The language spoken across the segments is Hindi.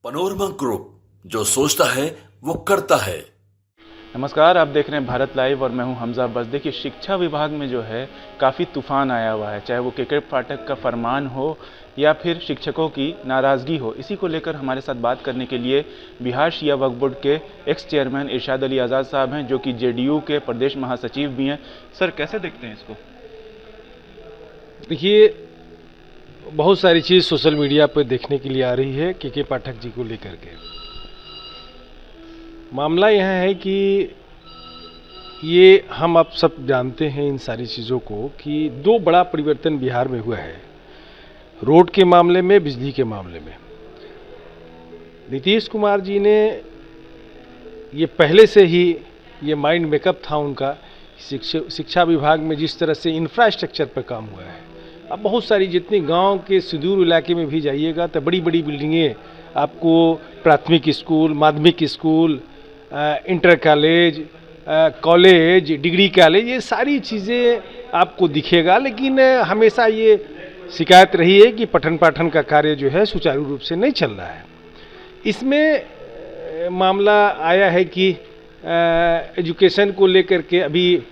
पनोरमा ग्रुप, जो सोचता है वो करता है। नमस्कार, आप देख रहे हैं भारत लाइव और मैं हूं हमजा अब्बास। देखिए, शिक्षा विभाग में जो है काफ़ी तूफान आया हुआ है, चाहे वो के पाठक का फरमान हो या फिर शिक्षकों की नाराज़गी हो। इसी को लेकर हमारे साथ बात करने के लिए बिहार शिया वक्फ बोर्ड के एक्स चेयरमैन इरशाद अली आज़ाद साहब हैं, जो कि जेडीयू के प्रदेश महासचिव भी हैं। सर, कैसे देखते हैं इसको? देखिए, बहुत सारी चीज़ सोशल मीडिया पर देखने के लिए आ रही है के पाठक जी को लेकर के। मामला यह है कि ये हम अब सब जानते हैं इन सारी चीज़ों को कि दो बड़ा परिवर्तन बिहार में हुआ है, रोड के मामले में, बिजली के मामले में। नीतीश कुमार जी ने ये पहले से ही ये माइंड मेकअप था उनका, शिक्षा विभाग में जिस तरह से इंफ्रास्ट्रक्चर पर काम हुआ है। अब बहुत सारी जितनी गांव के सुदूर इलाके में भी जाइएगा तो बड़ी बड़ी बिल्डिंगें आपको, प्राथमिक स्कूल, माध्यमिक school, inter college, college, degree college, ये सारी चीज़ें आपको दिखेगा। लेकिन हमेशा ये शिकायत रही है कि पठन पाठन का कार्य जो है सुचारू रूप से नहीं चल रहा है। इसमें मामला आया है कि एजुकेशन को लेकर के अभी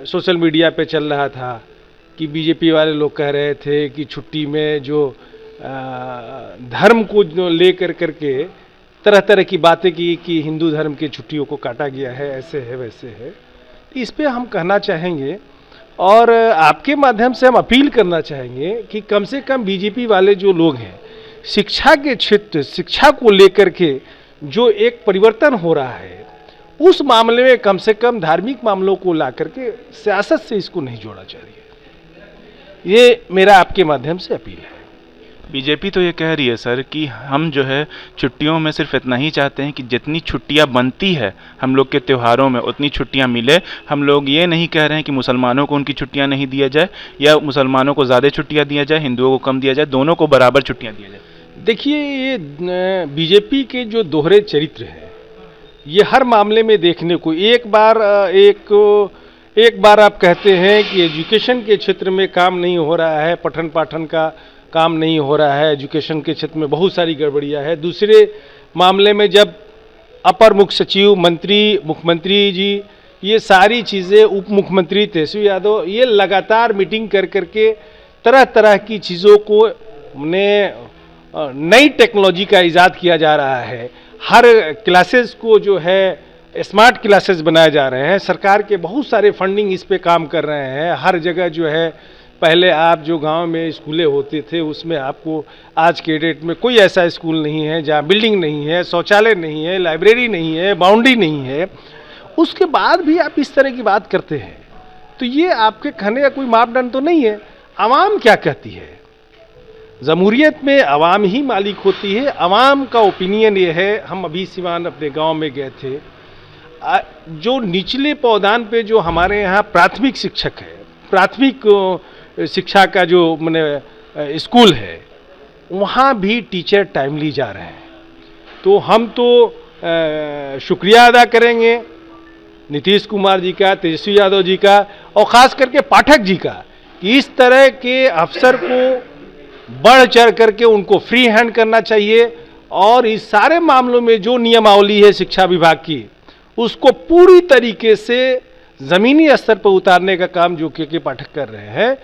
सोशल मीडिया पे चल रहा था कि बीजेपी वाले लोग कह रहे थे कि छुट्टी में जो धर्म को लेकर करके तरह तरह की बातें की कि हिंदू धर्म की छुट्टियों को काटा गया है, ऐसे है वैसे है। इस पे हम कहना चाहेंगे और आपके माध्यम से हम अपील करना चाहेंगे कि कम से कम बीजेपी वाले जो लोग हैं, शिक्षा के क्षेत्र, शिक्षा को लेकर के जो एक परिवर्तन हो रहा है, उस मामले में कम से कम धार्मिक मामलों को ला करके सियासत से इसको नहीं जोड़ा चाहिए। ये मेरा आपके माध्यम से अपील है। बीजेपी तो ये कह रही है सर कि हम जो है छुट्टियों में सिर्फ इतना ही चाहते हैं कि जितनी छुट्टियां बनती है हम लोग के त्योहारों में उतनी छुट्टियां मिले। हम लोग ये नहीं कह रहे हैं कि मुसलमानों को उनकी छुट्टियां नहीं दिया जाए या मुसलमानों को ज़्यादा छुट्टियां दिया जाए, हिंदुओं को कम दिया जाए, दोनों को बराबर छुट्टियां दिया जाए। देखिए, ये बीजेपी के जो दोहरे चरित्र है, ये हर मामले में देखने को, एक बार आप कहते हैं कि एजुकेशन के क्षेत्र में काम नहीं हो रहा है, पठन पाठन का काम नहीं हो रहा है, एजुकेशन के क्षेत्र में बहुत सारी गड़बड़ियां है। दूसरे मामले में जब अपर मुख्य सचिव, मंत्री, मुख्यमंत्री जी, ये सारी चीज़ें, उप मुख्यमंत्री तेजस्वी यादव, ये लगातार मीटिंग कर करके तरह तरह की चीज़ों को नई टेक्नोलॉजी का इजाद किया जा रहा है। हर क्लासेस को जो है स्मार्ट क्लासेस बनाए जा रहे हैं। सरकार के बहुत सारे फंडिंग इस पे काम कर रहे हैं। हर जगह जो है, पहले आप जो गांव में स्कूलें होते थे उसमें आपको आज के डेट में कोई ऐसा स्कूल नहीं है जहां बिल्डिंग नहीं है, शौचालय नहीं है, लाइब्रेरी नहीं है, बाउंड्री नहीं है। उसके बाद भी आप इस तरह की बात करते हैं, तो ये आपके कहने का कोई मापदंड तो नहीं है। आवाम क्या कहती है? जमहूरियत में आवाम ही मालिक होती है। आवाम का ओपिनियन ये है। हम अभी सिवान अपने गाँव में गए थे, जो निचले पौधान पे जो हमारे यहाँ प्राथमिक शिक्षक है, प्राथमिक शिक्षा का जो मैंने स्कूल है, वहाँ भी टीचर टाइमली जा रहे हैं। तो हम तो शुक्रिया अदा करेंगे नीतीश कुमार जी का, तेजस्वी यादव जी का और ख़ास करके पाठक जी का, कि इस तरह के अफसर को बढ़ चढ़ करके उनको फ्री हैंड करना चाहिए और इस सारे मामलों में जो नियमावली है शिक्षा विभाग की, उसको पूरी तरीके से ज़मीनी स्तर पर उतारने का काम जो के पाठक कर रहे हैं,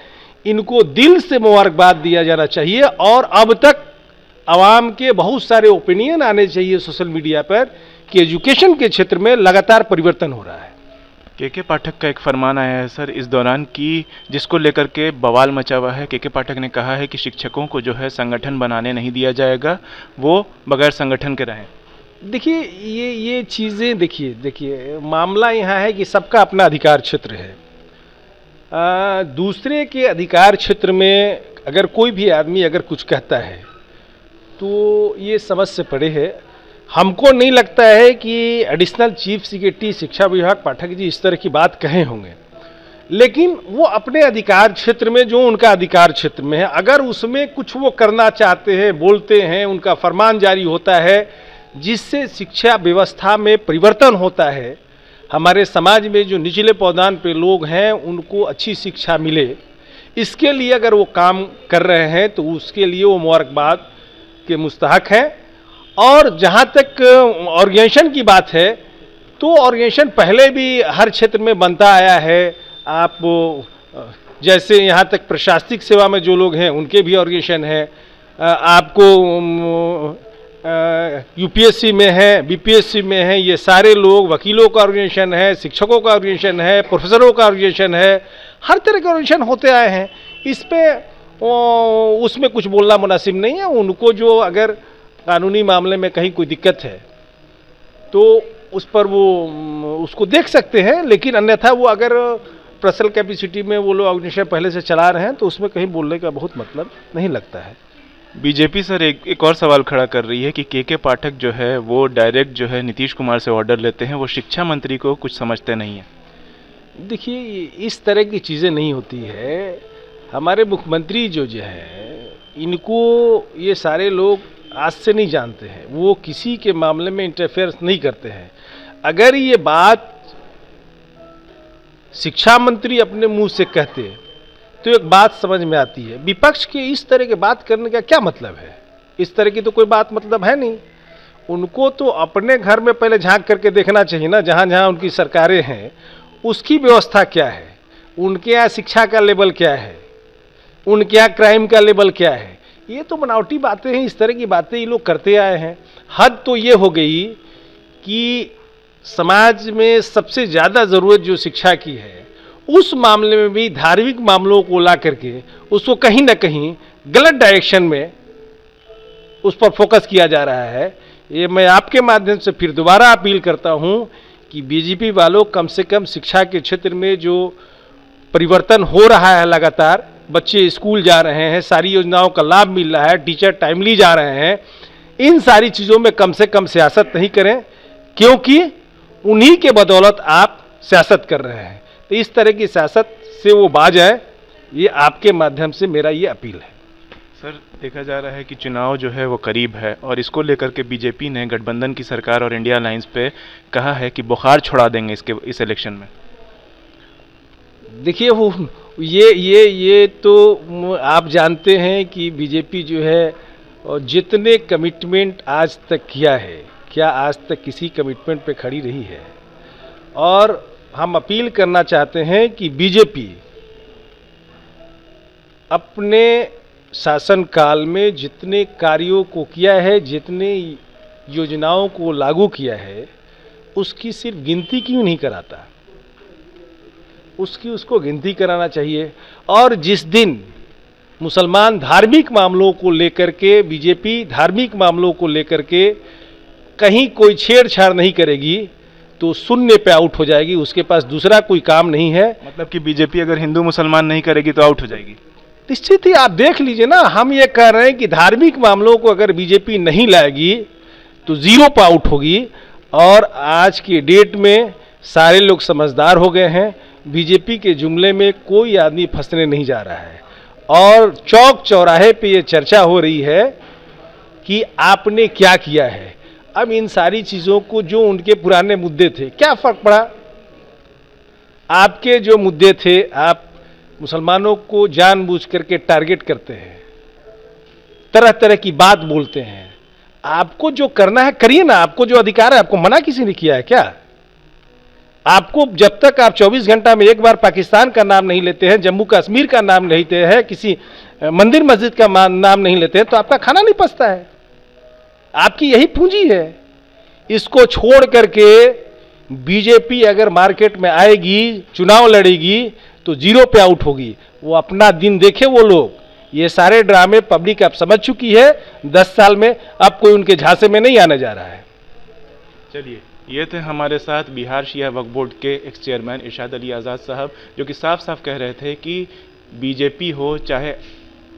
इनको दिल से मुबारकबाद दिया जाना चाहिए। और अब तक आवाम के बहुत सारे ओपिनियन आने चाहिए सोशल मीडिया पर कि एजुकेशन के क्षेत्र में लगातार परिवर्तन हो रहा है। के पाठक का एक फरमान आया है सर इस दौरान कि जिसको लेकर के बवाल मचा हुआ है। के पाठक ने कहा है कि शिक्षकों को जो है संगठन बनाने नहीं दिया जाएगा, वो बगैर संगठन के रहें। देखिए, ये चीज़ें देखिए मामला यहाँ है कि सबका अपना अधिकार क्षेत्र है। दूसरे के अधिकार क्षेत्र में अगर कोई भी आदमी अगर कुछ कहता है तो ये समझ से परे है। हमको नहीं लगता है कि एडिशनल चीफ सेक्रेटरी शिक्षा विभाग पाठक जी इस तरह की बात कहे होंगे, लेकिन वो अपने अधिकार क्षेत्र में, जो उनका अधिकार क्षेत्र में है, अगर उसमें कुछ वो करना चाहते हैं, बोलते हैं, उनका फरमान जारी होता है जिससे शिक्षा व्यवस्था में परिवर्तन होता है, हमारे समाज में जो निचले पौधान पे लोग हैं उनको अच्छी शिक्षा मिले, इसके लिए अगर वो काम कर रहे हैं तो उसके लिए वो मुबारकबाद के मुस्तहक हैं। और जहाँ तक ऑर्गेनाइजेशन की बात है तो ऑर्गेनाइजेशन पहले भी हर क्षेत्र में बनता आया है। आप जैसे यहाँ तक प्रशासनिक सेवा में जो लोग हैं उनके भी ऑर्गेनाइजेशन है, आपको यूपीएससी में है, बीपीएससी में है, ये सारे लोग, वकीलों का ऑर्गेनाइजेशन है, शिक्षकों का ऑर्गेनाइजेशन है, प्रोफेसरों का ऑर्गेनाइजेशन है, हर तरह के ऑर्गेनाइजेशन होते आए हैं। इस पे उसमें कुछ बोलना मुनासिब नहीं है। उनको जो अगर कानूनी मामले में कहीं कोई दिक्कत है तो उस पर वो उसको देख सकते हैं, लेकिन अन्यथा वो अगर पर्सनल कैपेसिटी में वो लोग ऑर्गेनाइजेशन पहले से चला रहे हैं तो उसमें कहीं बोलने का बहुत मतलब नहीं लगता है। बीजेपी सर एक और सवाल खड़ा कर रही है कि के पाठक जो है वो डायरेक्ट जो है नीतीश कुमार से ऑर्डर लेते हैं, वो शिक्षा मंत्री को कुछ समझते नहीं हैं। देखिए, इस तरह की चीज़ें नहीं होती है। हमारे मुख्यमंत्री जो है इनको ये सारे लोग आज से नहीं जानते हैं, वो किसी के मामले में इंटरफेयर नहीं करते हैं। अगर ये बात शिक्षा मंत्री अपने मुंह से कहते तो एक बात समझ में आती है, विपक्ष के इस तरह की बात करने का क्या मतलब है? इस तरह की तो कोई बात मतलब है नहीं। उनको तो अपने घर में पहले झांक करके देखना चाहिए ना, जहाँ जहाँ उनकी सरकारें हैं उसकी व्यवस्था क्या है, उनके यहाँ शिक्षा का लेवल क्या है, उनके यहाँ क्राइम का लेवल क्या है। ये तो बनावटी बातें हैं, इस तरह की बातें ये लोग करते आए हैं। हद तो ये हो गई कि समाज में सबसे ज़्यादा ज़रूरत जो शिक्षा की है उस मामले में भी धार्मिक मामलों को ला करके उसको कहीं ना कहीं गलत डायरेक्शन में उस पर फोकस किया जा रहा है। ये मैं आपके माध्यम से फिर दोबारा अपील करता हूं कि बीजेपी वालों कम से कम शिक्षा के क्षेत्र में जो परिवर्तन हो रहा है, लगातार बच्चे स्कूल जा रहे हैं, सारी योजनाओं का लाभ मिल रहा है, टीचर टाइमली जा रहे हैं, इन सारी चीज़ों में कम से कम सियासत नहीं करें, क्योंकि उन्हीं के बदौलत आप सियासत कर रहे हैं। तो इस तरह की सियासत से वो बाज आए, ये आपके माध्यम से मेरा ये अपील है। सर, देखा जा रहा है कि चुनाव जो है वो करीब है और इसको लेकर के बीजेपी ने गठबंधन की सरकार और इंडिया अलायंस पे कहा है कि बुखार छुड़ा देंगे इस इलेक्शन में। देखिए, वो ये तो आप जानते हैं कि बीजेपी जो है जितने कमिटमेंट आज तक किया है, क्या आज तक किसी कमिटमेंट पे खड़ी रही है? और हम अपील करना चाहते हैं कि बीजेपी अपने शासनकाल में जितने कार्यों को किया है, जितने योजनाओं को लागू किया है, उसकी सिर्फ गिनती क्यों नहीं कराता? उसको गिनती कराना चाहिए। और जिस दिन मुसलमान धार्मिक मामलों को लेकर के, बीजेपी धार्मिक मामलों को लेकर के कहीं कोई छेड़छाड़ नहीं करेगी तो शून्य पे आउट हो जाएगी। उसके पास दूसरा कोई काम नहीं है। मतलब कि बीजेपी अगर हिंदू मुसलमान नहीं करेगी तो आउट हो जाएगी? निश्चित ही, आप देख लीजिए ना, हम ये कह रहे हैं कि धार्मिक मामलों को अगर बीजेपी नहीं लाएगी तो जीरो पे आउट होगी। और आज की डेट में सारे लोग समझदार हो गए हैं, बीजेपी के जुमले में कोई आदमी फंसने नहीं जा रहा है। और चौक चौराहे पे ये चर्चा हो रही है कि आपने क्या किया है। अब इन सारी चीज़ों को, जो उनके पुराने मुद्दे थे, क्या फर्क पड़ा? आपके जो मुद्दे थे, आप मुसलमानों को जानबूझ करके टारगेट करते हैं, तरह तरह की बात बोलते हैं। आपको जो करना है करिए ना, आपको जो अधिकार है, आपको मना किसी ने किया है क्या? आपको जब तक आप 24 घंटा में एक बार पाकिस्तान का नाम नहीं लेते हैं, जम्मू कश्मीर का नाम नहीं लेते हैं, किसी मंदिर मस्जिद का नाम नहीं लेते हैं, तो आपका खाना नहीं पचता है। आपकी यही पूंजी है। इसको छोड़ करके बीजेपी अगर मार्केट में आएगी, चुनाव लड़ेगी तो जीरो पे आउट होगी। वो अपना दिन देखे वो लोग। ये सारे ड्रामे पब्लिक अब समझ चुकी है। 10 साल में अब कोई उनके झांसे में नहीं आने जा रहा है। चलिए, ये थे हमारे साथ बिहार शिया वक्फ बोर्ड के एक्स चेयरमैन इरशाद अली आज़ाद साहब, जो कि साफ साफ कह रहे थे कि बीजेपी हो चाहे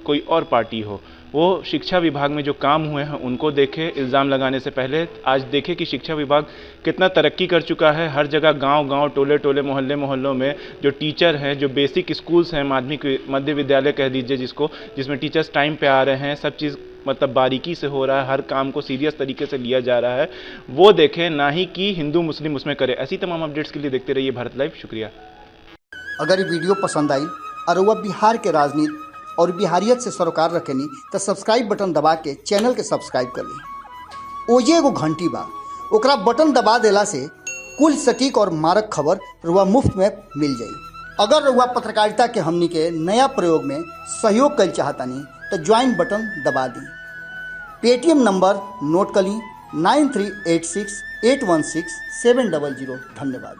कोई और पार्टी हो, वो शिक्षा विभाग में जो काम हुए हैं उनको देखे। इल्ज़ाम लगाने से पहले आज देखे कि शिक्षा विभाग कितना तरक्की कर चुका है। हर जगह गांव-गांव, टोले-टोले, मोहल्ले-मोहल्लों में जो टीचर हैं, जो बेसिक स्कूल्स हैं, माध्यमिक मध्य विद्यालय कह दीजिए जिसको, जिसमें टीचर्स टाइम पे आ रहे हैं, सब चीज़ मतलब बारीकी से हो रहा है, हर काम को सीरियस तरीके से लिया जा रहा है, वो देखें, ना ही कि हिंदू मुस्लिम उसमें करे। ऐसी तमाम अपडेट्स के लिए देखते रहिए भारत लाइव। शुक्रिया। अगर ये वीडियो पसंद आई और वह बिहार के राजनीति और बिहारियत से सरोकार रखेनी तो सब्सक्राइब बटन दबा के चैनल के सब्सक्राइब कर ली ओजे एगो घंटी बा, ओकरा बटन दबा देला से कुल सटीक और मारक खबर रुआ मुफ्त में मिल जाई। अगर रुआ पत्रकारिता के हमनी के नया प्रयोग में सहयोग कर चाहतानी तो ज्वाइन बटन दबा दी। पेटीएम नंबर नोट कर ली 9386816700। धन्यवाद।